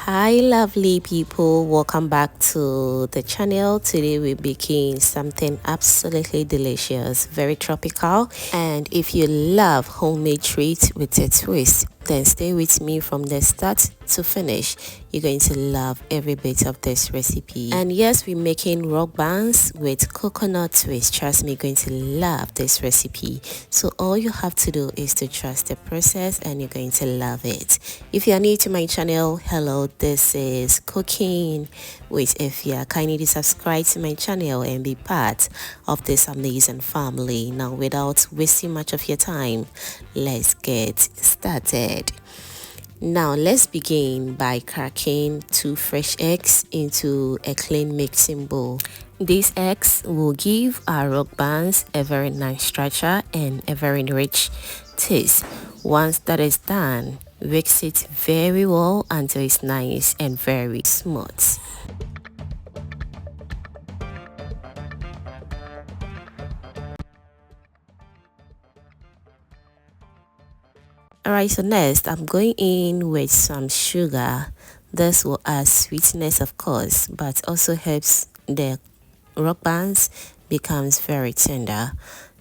Hi lovely people, welcome back to the channel. Today we're baking something absolutely delicious, very tropical, and if you love homemade treats with a twist, then stay with me from the start to finish. You're going to love every bit of this recipe. And yes, we're making rock buns with coconut twist. Trust me, you're going to love this recipe. So all you have to do is to trust the process and you're going to love it. If you're new to my channel, hello, this is Cooking with Efya. Kindly subscribe to my channel and be part of this amazing family. Now, without wasting much of your time, let's get started. Now let's begin by cracking 2 fresh eggs into a clean mixing bowl. These eggs will give our rock buns a very nice structure and a very rich taste. Once that is done, mix it very well until it's nice and very smooth. Alright, so next I'm going in with some sugar. This will add sweetness, of course, but also helps the rock buns becomes very tender.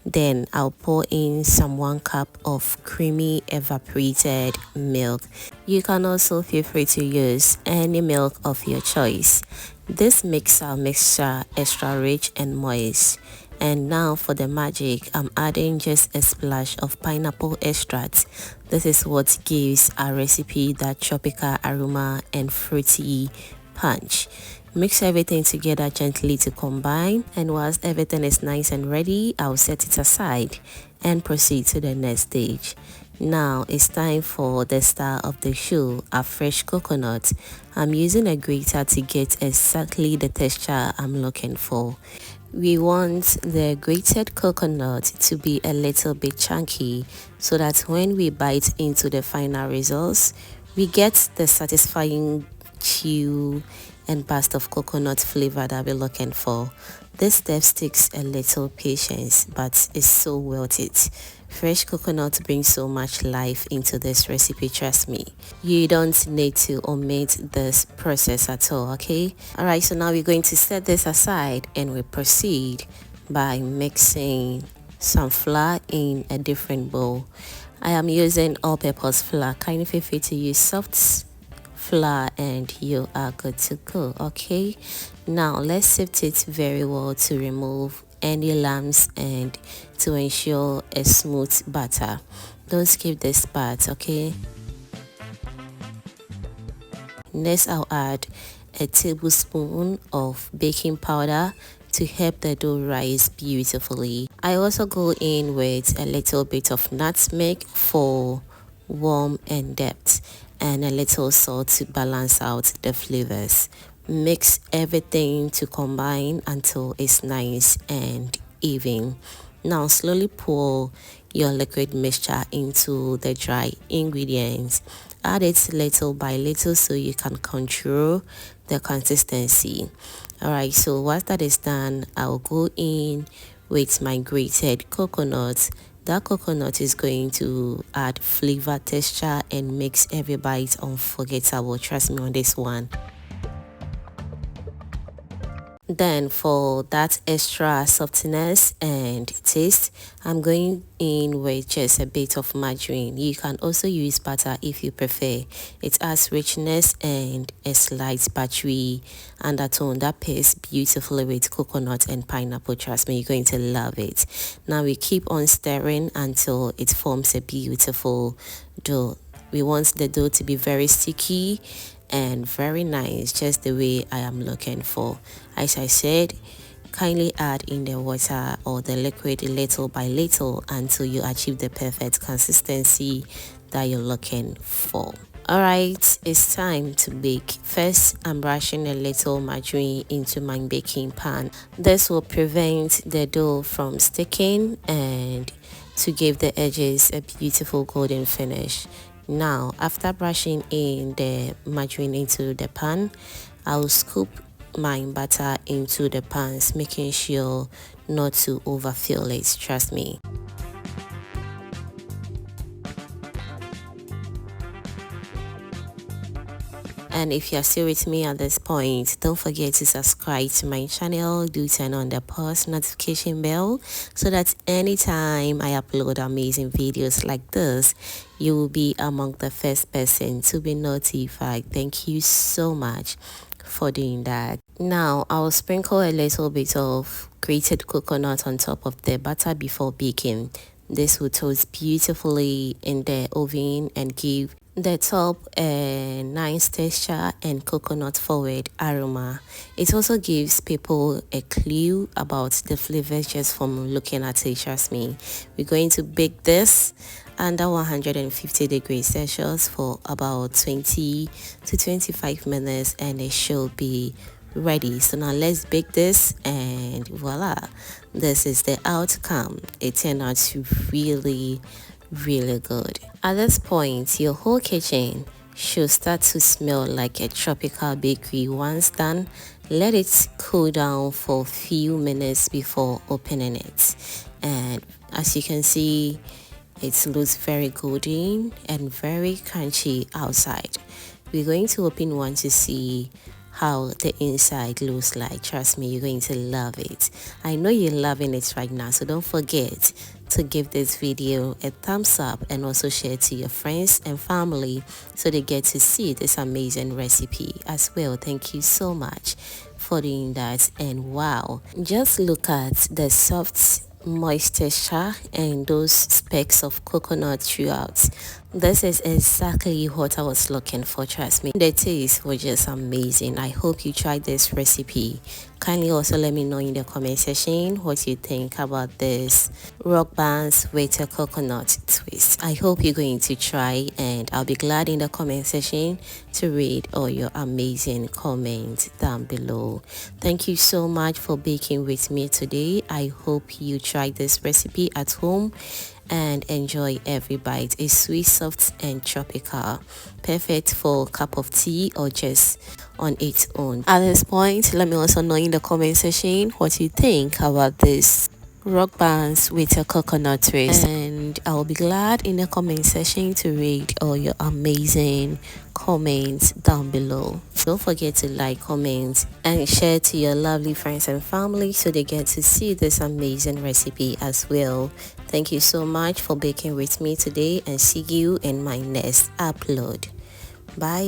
Then I'll pour in some 1 cup of creamy evaporated milk. You can also feel free to use any milk of your choice. This makes our mixture extra rich and moist. And now for the magic, I'm adding just a splash of pineapple extract. This is what gives our recipe that tropical aroma and fruity punch. Mix everything together gently to combine, and once everything is nice and ready, I'll set it aside and proceed to the next stage. Now it's time for the star of the show, a fresh coconut. I'm using a grater to get exactly the texture I'm looking for. We want the grated coconut to be a little bit chunky so that when we bite into the final results, we get the satisfying chew and burst of coconut flavor that we're looking for. This step takes a little patience, but it's so worth it. Fresh coconut brings so much life into this recipe, trust me. You don't need to omit this process at all, okay? Alright, so now we're going to set this aside and we proceed by mixing some flour in a different bowl. I am using all-purpose flour. Kindly feel free to use soft flour and you are good to go. Okay, now let's sift it very well to remove any lumps and to ensure a smooth batter. Don't skip this part, okay? Next, I'll add a tablespoon of baking powder to help the dough rise beautifully. I also go in with a little bit of nutmeg for warmth and depth, and a little salt to balance out the flavors. Mix everything to combine until it's nice and even. Now slowly pour your liquid mixture into the dry ingredients. Add it little by little so you can control the consistency. Alright, so once that is done, I'll go in with my grated coconut. That coconut is going to add flavor, texture, and makes every bite unforgettable. Trust me on this one. Then for that extra softness and taste, I'm going in with just a bit of margarine. You can also use butter if you prefer. It adds richness and a slight buttery undertone that pairs beautifully with coconut and pineapple. Trust me, you're going to love it. Now we keep on stirring until it forms a beautiful dough. We want the dough to be very sticky and very nice, just the way I am looking for. As I said, kindly add in the water or the liquid little by little until you achieve the perfect consistency that you're looking for. Alright, it's time to bake. First, I'm brushing a little margarine into my baking pan. This will prevent the dough from sticking and to give the edges a beautiful golden finish. Now, after brushing in the margarine into the pan, I'll scoop my butter into the pans, making sure not to overfill it, trust me. And if you're still with me at this point, don't forget to subscribe to my channel. Do turn on the post notification bell so that anytime I upload amazing videos like this, you will be among the first person to be notified. Thank you so much for doing that. Now I'll sprinkle a little bit of grated coconut on top of the batter before baking. This will toast beautifully in the oven and give the top a nice texture and coconut forward aroma. It also gives people a clue about the flavors just from looking at it. Trust me. We're going to bake this under 150 degrees Celsius for about 20 to 25 minutes and it should be ready. So now let's bake this, and voila, this is the outcome. It turned out to really good. At this point, your whole kitchen should start to smell like a tropical bakery. Once done, let it cool down for a few minutes before opening it. And as you can see, it looks very golden and very crunchy outside. We're going to open one to see how the inside looks like. Trust me, you're going to love it. I know you're loving it right now, so don't forget to give this video a thumbs up and also share it to your friends and family so they get to see this amazing recipe as well. Thank you so much for doing that. And wow, just look at the soft moist texture and those specks of coconut throughout. This is exactly what I was looking for. Trust me, the taste was just amazing. I hope you tried this recipe. Kindly also let me know in the comment section what you think about this rock buns with a coconut twist. I hope you're going to try, and I'll be glad in the comment section to read all your amazing comments down below. Thank you so much for baking with me today. I hope you tried this recipe at home and enjoy every bite. It's sweet, soft and tropical, perfect for a cup of tea or just on its own. At this point, let me also know in the comment section what you think about this rock buns with a coconut twist, and I'll be glad in the comment section to read all your amazing comments down below. Don't forget to like, comment and share to your lovely friends and family so they get to see this amazing recipe as well. Thank you so much for baking with me today, and see you in my next upload. Bye.